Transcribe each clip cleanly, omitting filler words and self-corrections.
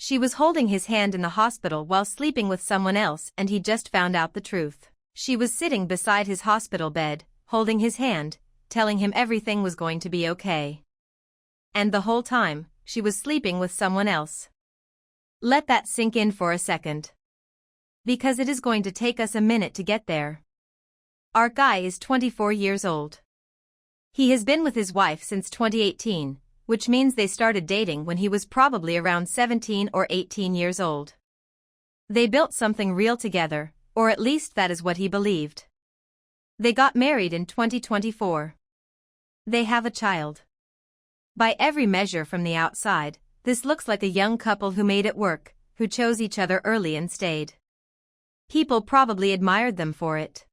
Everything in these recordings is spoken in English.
She was holding his hand in the hospital while sleeping with someone else, and he just found out the truth. She was sitting beside his hospital bed, holding his hand, telling him everything was going to be okay. And the whole time, she was sleeping with someone else. Let that sink in for a second. Because it is going to take us a minute to get there. Our guy is 24 years old. He has been with his wife since 2018, which means they started dating when he was probably around 17 or 18 years old. They built something real together, or at least that is what he believed. They got married in 2024. They have a child. By every measure from the outside, this looks like a young couple who made it work, who chose each other early and stayed. People probably admired them for it.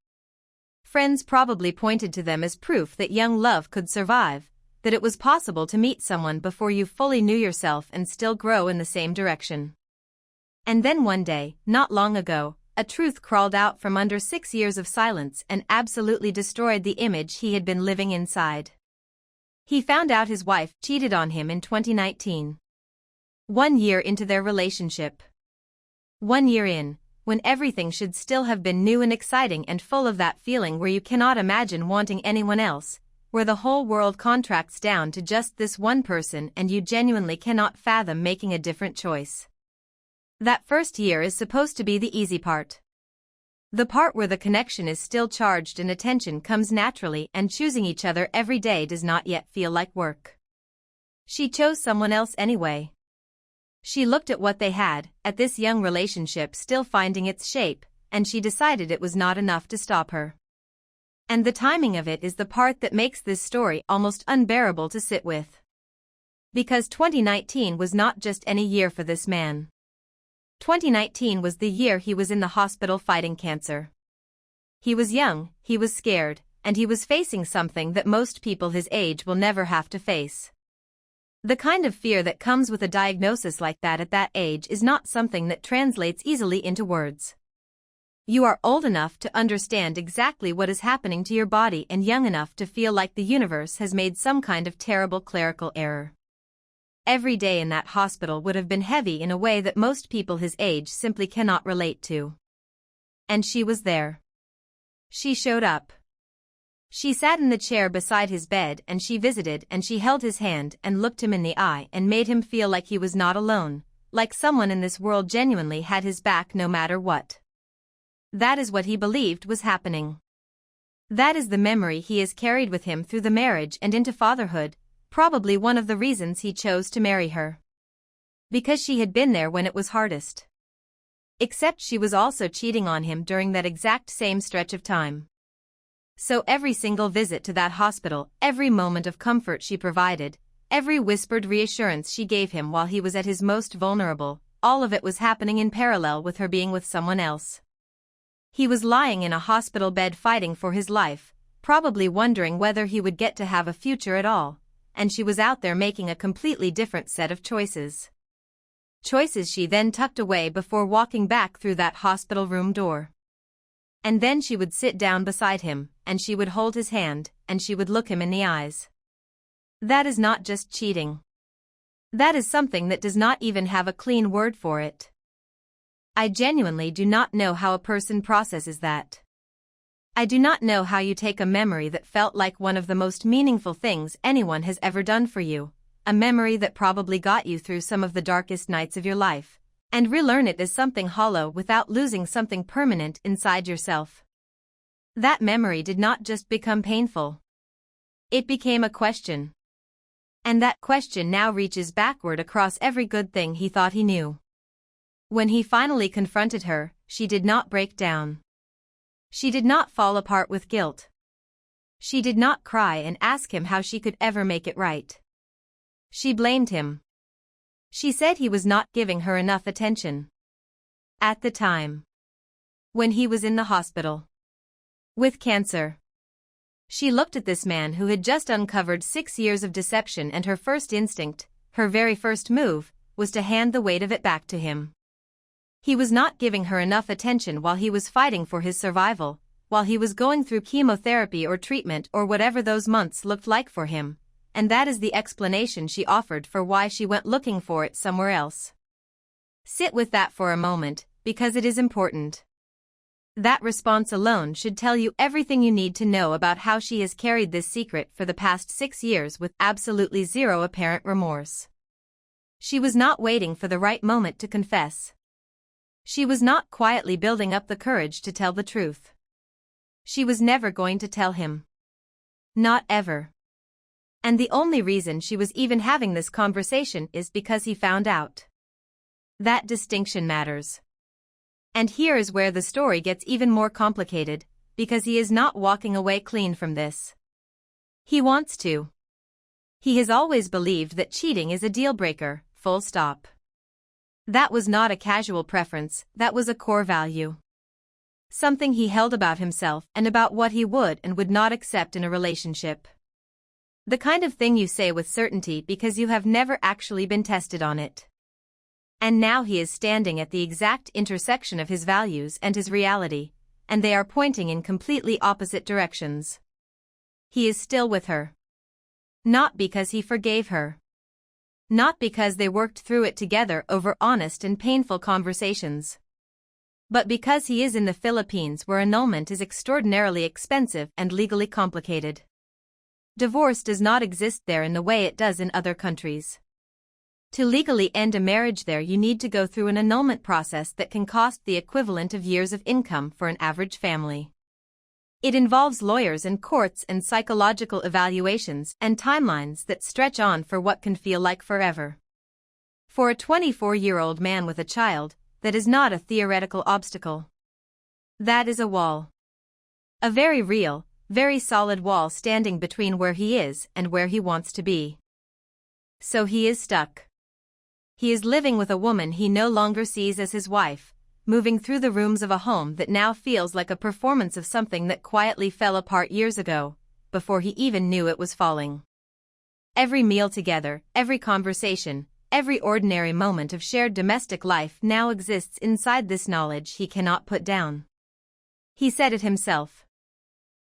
Friends probably pointed to them as proof that young love could survive, that it was possible to meet someone before you fully knew yourself and still grow in the same direction. And then one day, not long ago, a truth crawled out from under 6 years of silence and absolutely destroyed the image he had been living inside. He found out his wife cheated on him in 2019. 1 year into their relationship. 1 year in, when everything should still have been new and exciting and full of that feeling where you cannot imagine wanting anyone else, where the whole world contracts down to just this one person and you genuinely cannot fathom making a different choice. That first year is supposed to be the easy part. The part where the connection is still charged and attention comes naturally and choosing each other every day does not yet feel like work. She chose someone else anyway. She looked at what they had, at this young relationship still finding its shape, and she decided it was not enough to stop her. And the timing of it is the part that makes this story almost unbearable to sit with. Because 2019 was not just any year for this man. 2019 was the year he was in the hospital fighting cancer. He was young, he was scared, and he was facing something that most people his age will never have to face. The kind of fear that comes with a diagnosis like that at that age is not something that translates easily into words. You are old enough to understand exactly what is happening to your body and young enough to feel like the universe has made some kind of terrible clerical error. Every day in that hospital would have been heavy in a way that most people his age simply cannot relate to. And she was there. She showed up. She sat in the chair beside his bed and she visited and she held his hand and looked him in the eye and made him feel like he was not alone, like someone in this world genuinely had his back no matter what. That is what he believed was happening. That is the memory he has carried with him through the marriage and into fatherhood, probably one of the reasons he chose to marry her. Because she had been there when it was hardest. Except she was also cheating on him during that exact same stretch of time. So every single visit to that hospital, every moment of comfort she provided, every whispered reassurance she gave him while he was at his most vulnerable, all of it was happening in parallel with her being with someone else. He was lying in a hospital bed fighting for his life, probably wondering whether he would get to have a future at all, and she was out there making a completely different set of choices. Choices she then tucked away before walking back through that hospital room door. And then she would sit down beside him, and she would hold his hand, and she would look him in the eyes. That is not just cheating. That is something that does not even have a clean word for it. I genuinely do not know how a person processes that. I do not know how you take a memory that felt like one of the most meaningful things anyone has ever done for you, a memory that probably got you through some of the darkest nights of your life, and relearn it as something hollow without losing something permanent inside yourself. That memory did not just become painful. It became a question. And that question now reaches backward across every good thing he thought he knew. When he finally confronted her, she did not break down. She did not fall apart with guilt. She did not cry and ask him how she could ever make it right. She blamed him. She said he was not giving her enough attention. At the time. When he was in the hospital. With cancer. She looked at this man who had just uncovered 6 years of deception, and her first instinct, her very first move, was to hand the weight of it back to him. He was not giving her enough attention while he was fighting for his survival, while he was going through chemotherapy or treatment or whatever those months looked like for him, and that is the explanation she offered for why she went looking for it somewhere else. Sit with that for a moment, because it is important. That response alone should tell you everything you need to know about how she has carried this secret for the past 6 years with absolutely zero apparent remorse. She was not waiting for the right moment to confess. She was not quietly building up the courage to tell the truth. She was never going to tell him. Not ever. And the only reason she was even having this conversation is because he found out. That distinction matters. And here is where the story gets even more complicated, because he is not walking away clean from this. He wants to. He has always believed that cheating is a deal-breaker, full stop. That was not a casual preference, that was a core value. Something he held about himself and about what he would and would not accept in a relationship. The kind of thing you say with certainty because you have never actually been tested on it. And now he is standing at the exact intersection of his values and his reality, and they are pointing in completely opposite directions. He is still with her. Not because he forgave her. Not because they worked through it together over honest and painful conversations. But because he is in the Philippines where annulment is extraordinarily expensive and legally complicated. Divorce does not exist there in the way it does in other countries. To legally end a marriage there you need to go through an annulment process that can cost the equivalent of years of income for an average family. It involves lawyers and courts and psychological evaluations and timelines that stretch on for what can feel like forever. For a 24-year-old man with a child, that is not a theoretical obstacle. That is a wall. A very real, very solid wall standing between where he is and where he wants to be. So he is stuck. He is living with a woman he no longer sees as his wife, moving through the rooms of a home that now feels like a performance of something that quietly fell apart years ago, before he even knew it was falling. Every meal together, every conversation, every ordinary moment of shared domestic life now exists inside this knowledge he cannot put down. He said it himself.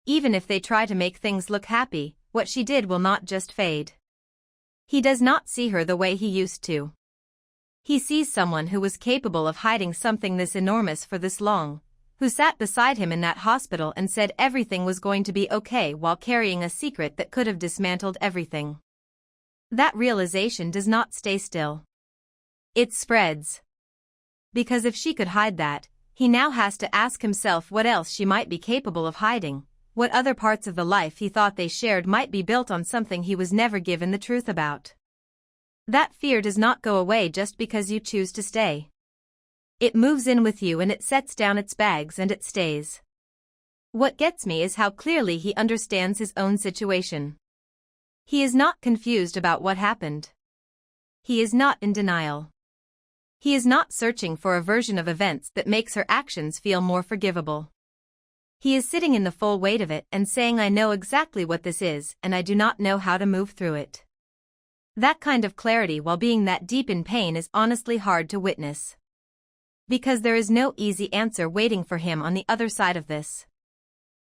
Even if they try to make things look happy, what she did will not just fade. He does not see her the way he used to. He sees someone who was capable of hiding something this enormous for this long, who sat beside him in that hospital and said everything was going to be okay while carrying a secret that could have dismantled everything. That realization does not stay still. It spreads. Because if she could hide that, he now has to ask himself what else she might be capable of hiding, what other parts of the life he thought they shared might be built on something he was never given the truth about. That fear does not go away just because you choose to stay. It moves in with you and it sets down its bags and it stays. What gets me is how clearly he understands his own situation. He is not confused about what happened. He is not in denial. He is not searching for a version of events that makes her actions feel more forgivable. He is sitting in the full weight of it and saying, I know exactly what this is and I do not know how to move through it. That kind of clarity while being that deep in pain is honestly hard to witness. Because there is no easy answer waiting for him on the other side of this.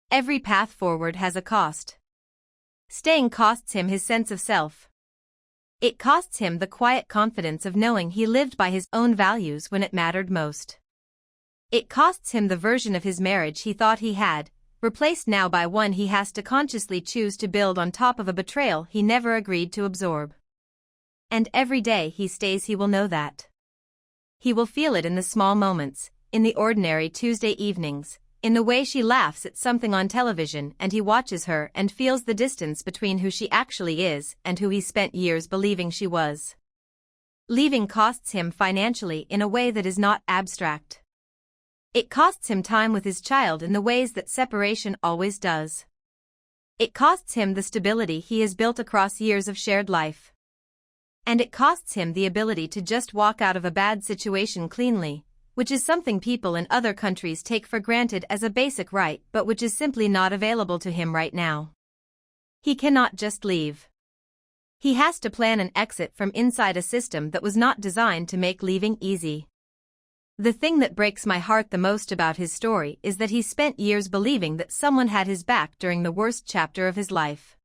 Every path forward has a cost. Staying costs him his sense of self. It costs him the quiet confidence of knowing he lived by his own values when it mattered most. It costs him the version of his marriage he thought he had, replaced now by one he has to consciously choose to build on top of a betrayal he never agreed to absorb. And every day he stays he will know that. He will feel it in the small moments, in the ordinary Tuesday evenings, in the way she laughs at something on television and he watches her and feels the distance between who she actually is and who he spent years believing she was. Leaving costs him financially in a way that is not abstract. It costs him time with his child in the ways that separation always does. It costs him the stability he has built across years of shared life. And it costs him the ability to just walk out of a bad situation cleanly, which is something people in other countries take for granted as a basic right but which is simply not available to him right now. He cannot just leave. He has to plan an exit from inside a system that was not designed to make leaving easy. The thing that breaks my heart the most about his story is that he spent years believing that someone had his back during the worst chapter of his life.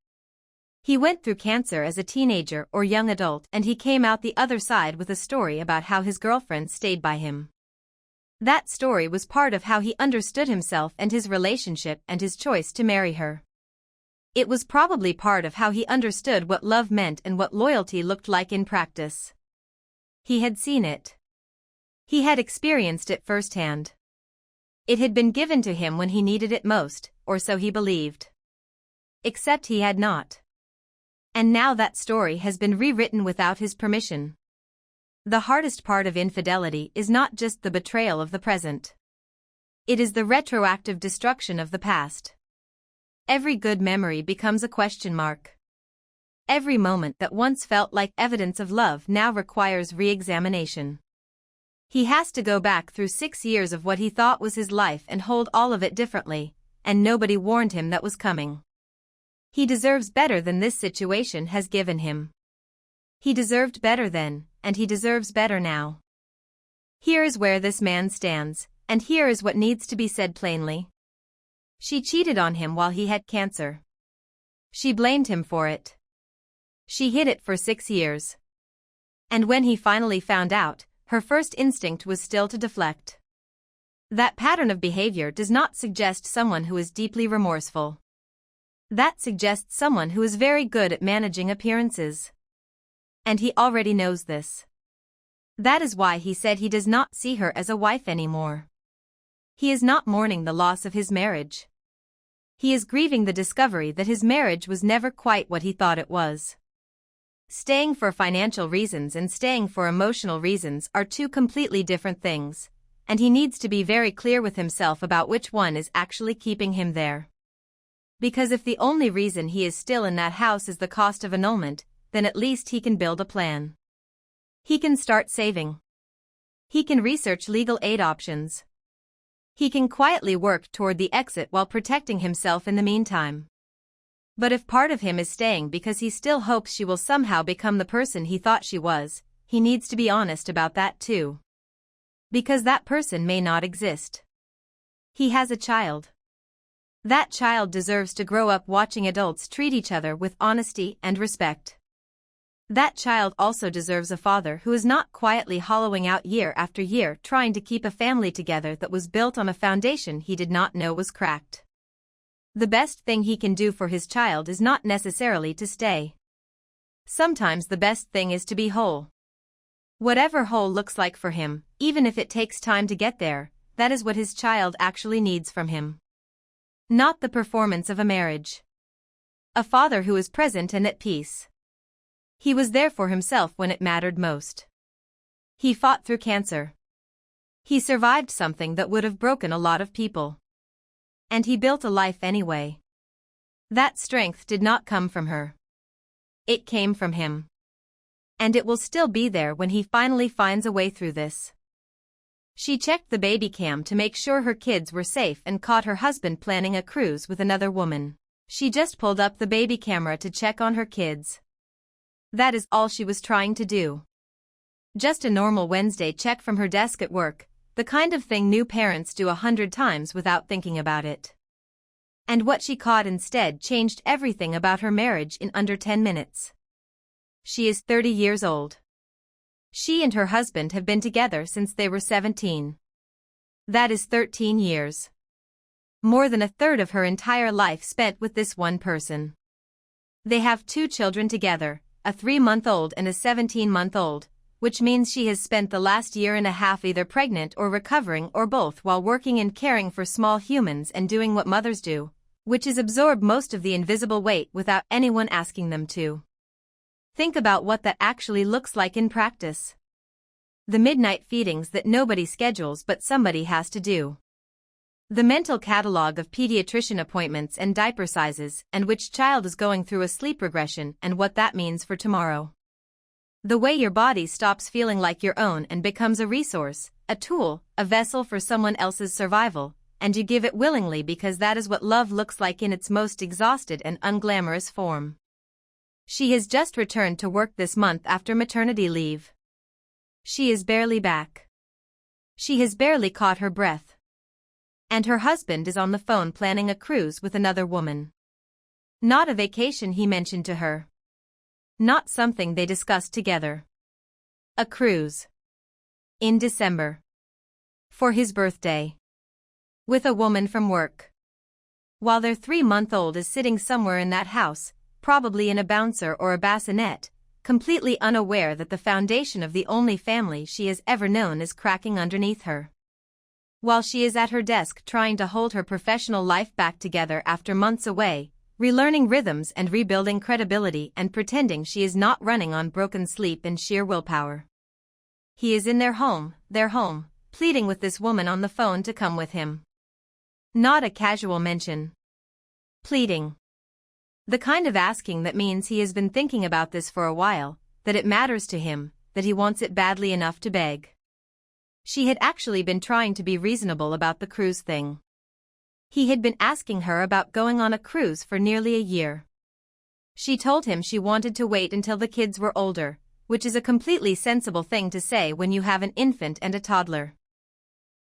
He went through cancer as a teenager or young adult, and he came out the other side with a story about how his girlfriend stayed by him. That story was part of how he understood himself and his relationship and his choice to marry her. It was probably part of how he understood what love meant and what loyalty looked like in practice. He had seen it. He had experienced it firsthand. It had been given to him when he needed it most, or so he believed. Except he had not. And now that story has been rewritten without his permission. The hardest part of infidelity is not just the betrayal of the present. It is the retroactive destruction of the past. Every good memory becomes a question mark. Every moment that once felt like evidence of love now requires re-examination. He has to go back through 6 years of what he thought was his life and hold all of it differently, and nobody warned him that was coming. He deserves better than this situation has given him. He deserved better then, and he deserves better now. Here is where this man stands, and here is what needs to be said plainly. She cheated on him while he had cancer. She blamed him for it. She hid it for 6 years. And when he finally found out, her first instinct was still to deflect. That pattern of behavior does not suggest someone who is deeply remorseful. That suggests someone who is very good at managing appearances. And he already knows this. That is why he said he does not see her as a wife anymore. He is not mourning the loss of his marriage. He is grieving the discovery that his marriage was never quite what he thought it was. Staying for financial reasons and staying for emotional reasons are two completely different things, and he needs to be very clear with himself about which one is actually keeping him there. Because if the only reason he is still in that house is the cost of annulment, then at least he can build a plan. He can start saving. He can research legal aid options. He can quietly work toward the exit while protecting himself in the meantime. But if part of him is staying because he still hopes she will somehow become the person he thought she was, he needs to be honest about that too. Because that person may not exist. He has a child. That child deserves to grow up watching adults treat each other with honesty and respect. That child also deserves a father who is not quietly hollowing out year after year trying to keep a family together that was built on a foundation he did not know was cracked. The best thing he can do for his child is not necessarily to stay. Sometimes the best thing is to be whole. Whatever whole looks like for him, even if it takes time to get there, that is what his child actually needs from him. Not the performance of a marriage. A father who is present and at peace. He was there for himself when it mattered most. He fought through cancer. He survived something that would have broken a lot of people. And he built a life anyway. That strength did not come from her. It came from him. And it will still be there when he finally finds a way through this. She checked the baby cam to make sure her kids were safe and caught her husband planning a cruise with another woman. She just pulled up the baby camera to check on her kids. That is all she was trying to do. Just a normal Wednesday check from her desk at work, the kind of thing new parents do 100 times without thinking about it. And what she caught instead changed everything about her marriage in under 10 minutes. She is 30 years old. She and her husband have been together since they were 17. That is 13 years. More than a third of her entire life spent with this one person. They have 2 children together, a 3-month-old and a 17-month-old, which means she has spent the last year and a half either pregnant or recovering or both while working and caring for small humans and doing what mothers do, which is absorb most of the invisible weight without anyone asking them to. Think about what that actually looks like in practice. The midnight feedings that nobody schedules but somebody has to do. The mental catalog of pediatrician appointments and diaper sizes and which child is going through a sleep regression and what that means for tomorrow. The way your body stops feeling like your own and becomes a resource, a tool, a vessel for someone else's survival, and you give it willingly because that is what love looks like in its most exhausted and unglamorous form. She has just returned to work this month after maternity leave. She is barely back. She has barely caught her breath. And her husband is on the phone planning a cruise with another woman. Not a vacation he mentioned to her. Not something they discussed together. A cruise. In December. For his birthday. With a woman from work. While their 3-month-old is sitting somewhere in that house, probably in a bouncer or a bassinet, completely unaware that the foundation of the only family she has ever known is cracking underneath her. While she is at her desk trying to hold her professional life back together after months away, relearning rhythms and rebuilding credibility and pretending she is not running on broken sleep and sheer willpower. He is in their home, pleading with this woman on the phone to come with him. Not a casual mention. Pleading. The kind of asking that means he has been thinking about this for a while, that it matters to him, that he wants it badly enough to beg. She had actually been trying to be reasonable about the cruise thing. He had been asking her about going on a cruise for nearly a year. She told him she wanted to wait until the kids were older, which is a completely sensible thing to say when you have an infant and a toddler.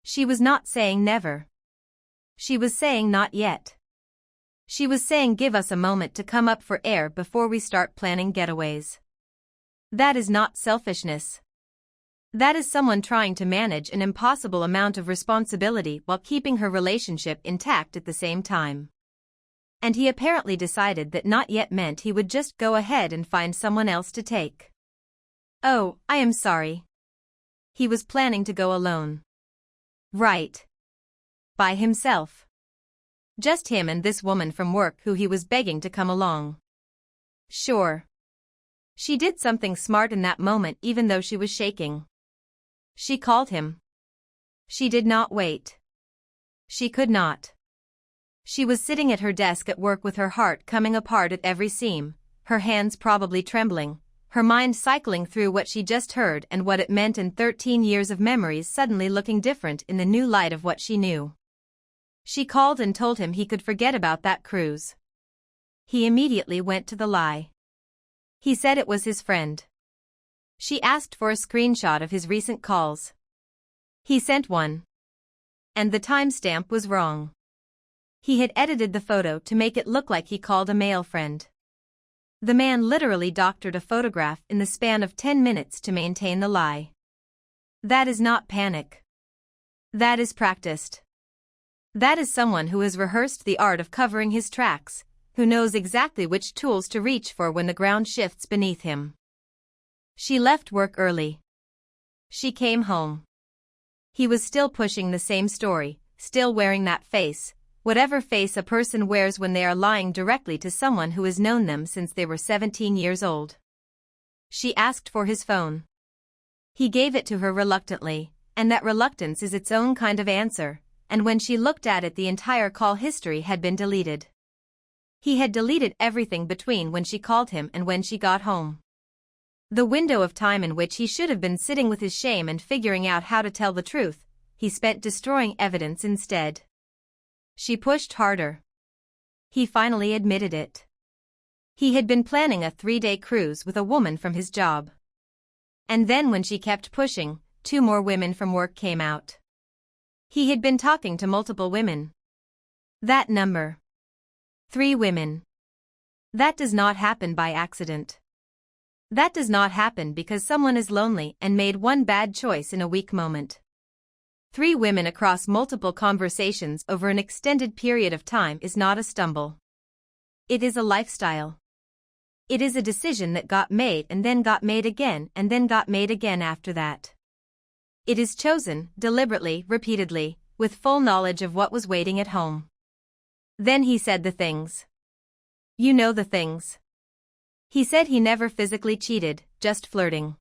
She was not saying never. She was saying not yet. She was saying give us a moment to come up for air before we start planning getaways. That is not selfishness. That is someone trying to manage an impossible amount of responsibility while keeping her relationship intact at the same time. And he apparently decided that not yet meant he would just go ahead and find someone else to take. Oh, I am sorry. He was planning to go alone. Right. By himself. Just him and this woman from work who he was begging to come along. Sure. She did something smart in that moment even though she was shaking. She called him. She did not wait. She could not. She was sitting at her desk at work with her heart coming apart at every seam, her hands probably trembling, her mind cycling through what she just heard and what it meant and 13 years of memories suddenly looking different in the new light of what she knew. She called and told him he could forget about that cruise. He immediately went to the lie. He said it was his friend. She asked for a screenshot of his recent calls. He sent one. And the timestamp was wrong. He had edited the photo to make it look like he called a male friend. The man literally doctored a photograph in the span of 10 minutes to maintain the lie. That is not panic. That is practiced. That is someone who has rehearsed the art of covering his tracks, who knows exactly which tools to reach for when the ground shifts beneath him. She left work early. She came home. He was still pushing the same story, still wearing that face, whatever face a person wears when they are lying directly to someone who has known them since they were 17 years old. She asked for his phone. He gave it to her reluctantly, and that reluctance is its own kind of answer, and when she looked at it the entire call history had been deleted. He had deleted everything between when she called him and when she got home. The window of time in which he should have been sitting with his shame and figuring out how to tell the truth, he spent destroying evidence instead. She pushed harder. He finally admitted it. He had been planning a 3-day cruise with a woman from his job. And then when she kept pushing, 2 more women from work came out. He had been talking to multiple women. That number. 3 women. That does not happen by accident. That does not happen because someone is lonely and made one bad choice in a weak moment. 3 women across multiple conversations over an extended period of time is not a stumble. It is a lifestyle. It is a decision that got made and then got made again and then got made again after that. It is chosen, deliberately, repeatedly, with full knowledge of what was waiting at home. Then he said the things. You know the things. He said he never physically cheated, just flirting.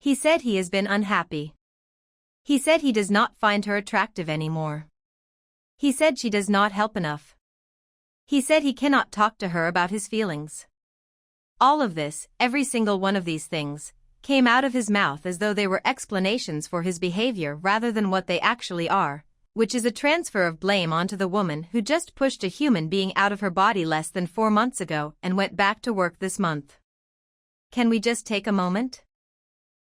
He said he has been unhappy. He said he does not find her attractive anymore. He said she does not help enough. He said he cannot talk to her about his feelings. All of this, every single one of these things, came out of his mouth as though they were explanations for his behavior rather than what they actually are, which is a transfer of blame onto the woman who just pushed a human being out of her body less than 4 months ago and went back to work this month. Can we just take a moment?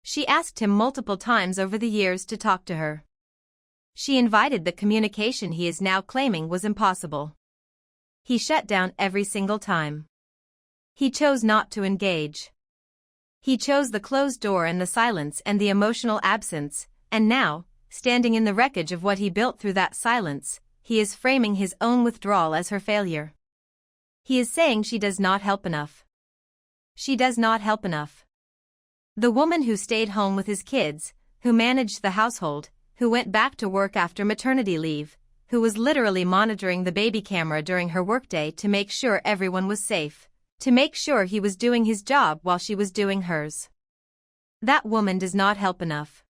She asked him multiple times over the years to talk to her. She invited the communication he is now claiming was impossible. He shut down every single time. He chose not to engage. He chose the closed door and the silence and the emotional absence, and now, standing in the wreckage of what he built through that silence, he is framing his own withdrawal as her failure. He is saying she does not help enough. She does not help enough. The woman who stayed home with his kids, who managed the household, who went back to work after maternity leave, who was literally monitoring the baby camera during her workday to make sure everyone was safe, to make sure he was doing his job while she was doing hers. That woman does not help enough.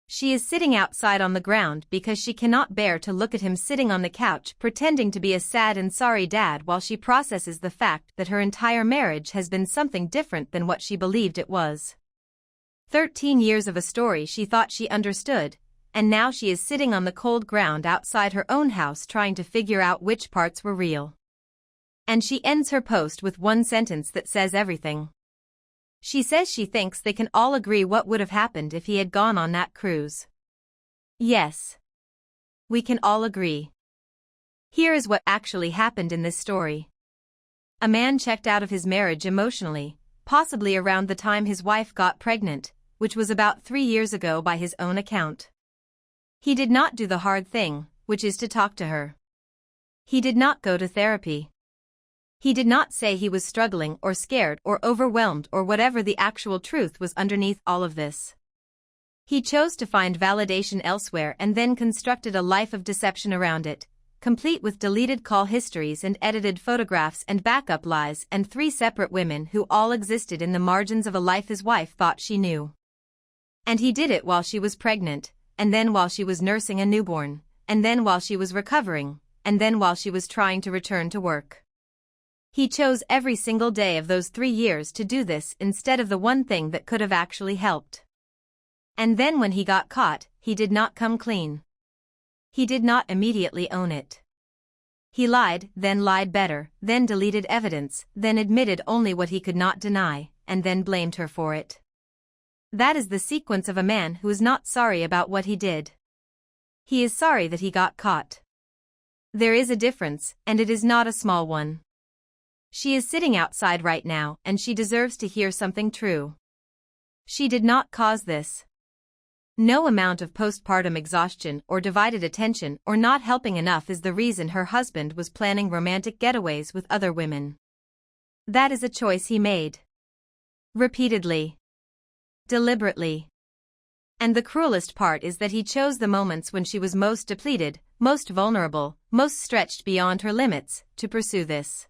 She is sitting outside on the ground because she cannot bear to look at him sitting on the couch pretending to be a sad and sorry dad while she processes the fact that her entire marriage has been something different than what she believed it was. 13 years of a story she thought she understood, and now she is sitting on the cold ground outside her own house trying to figure out which parts were real. And she ends her post with one sentence that says everything. She says she thinks they can all agree what would have happened if he had gone on that cruise. Yes. We can all agree. Here is what actually happened in this story. A man checked out of his marriage emotionally, possibly around the time his wife got pregnant, which was about 3 years ago by his own account. He did not do the hard thing, which is to talk to her. He did not go to therapy. He did not say he was struggling or scared or overwhelmed or whatever the actual truth was underneath all of this. He chose to find validation elsewhere and then constructed a life of deception around it, complete with deleted call histories and edited photographs and backup lies and 3 separate women who all existed in the margins of a life his wife thought she knew. And he did it while she was pregnant, and then while she was nursing a newborn, and then while she was recovering, and then while she was trying to return to work. He chose every single day of those 3 years to do this instead of the one thing that could have actually helped. And then when he got caught, he did not come clean. He did not immediately own it. He lied, then lied better, then deleted evidence, then admitted only what he could not deny, and then blamed her for it. That is the sequence of a man who is not sorry about what he did. He is sorry that he got caught. There is a difference, and it is not a small one. She is sitting outside right now, and she deserves to hear something true. She did not cause this. No amount of postpartum exhaustion or divided attention or not helping enough is the reason her husband was planning romantic getaways with other women. That is a choice he made. Repeatedly. Deliberately. And the cruelest part is that he chose the moments when she was most depleted, most vulnerable, most stretched beyond her limits, to pursue this.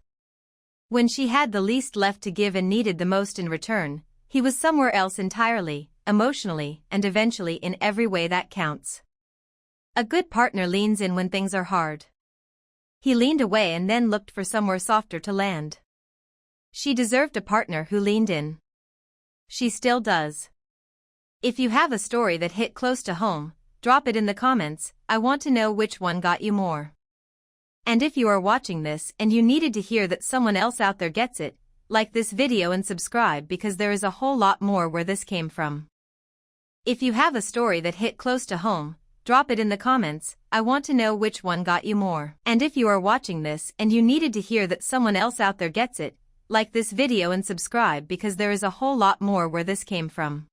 When she had the least left to give and needed the most in return, he was somewhere else entirely, emotionally, and eventually in every way that counts. A good partner leans in when things are hard. He leaned away and then looked for somewhere softer to land. She deserved a partner who leaned in. She still does. If you have a story that hit close to home, drop it in the comments. I want to know which one got you more. And if you are watching this and you needed to hear that someone else out there gets it, like this video and subscribe because there is a whole lot more where this came from. If you have a story that hit close to home, drop it in the comments. I want to know which one got you more. And if you are watching this and you needed to hear that someone else out there gets it, like this video and subscribe because there is a whole lot more where this came from.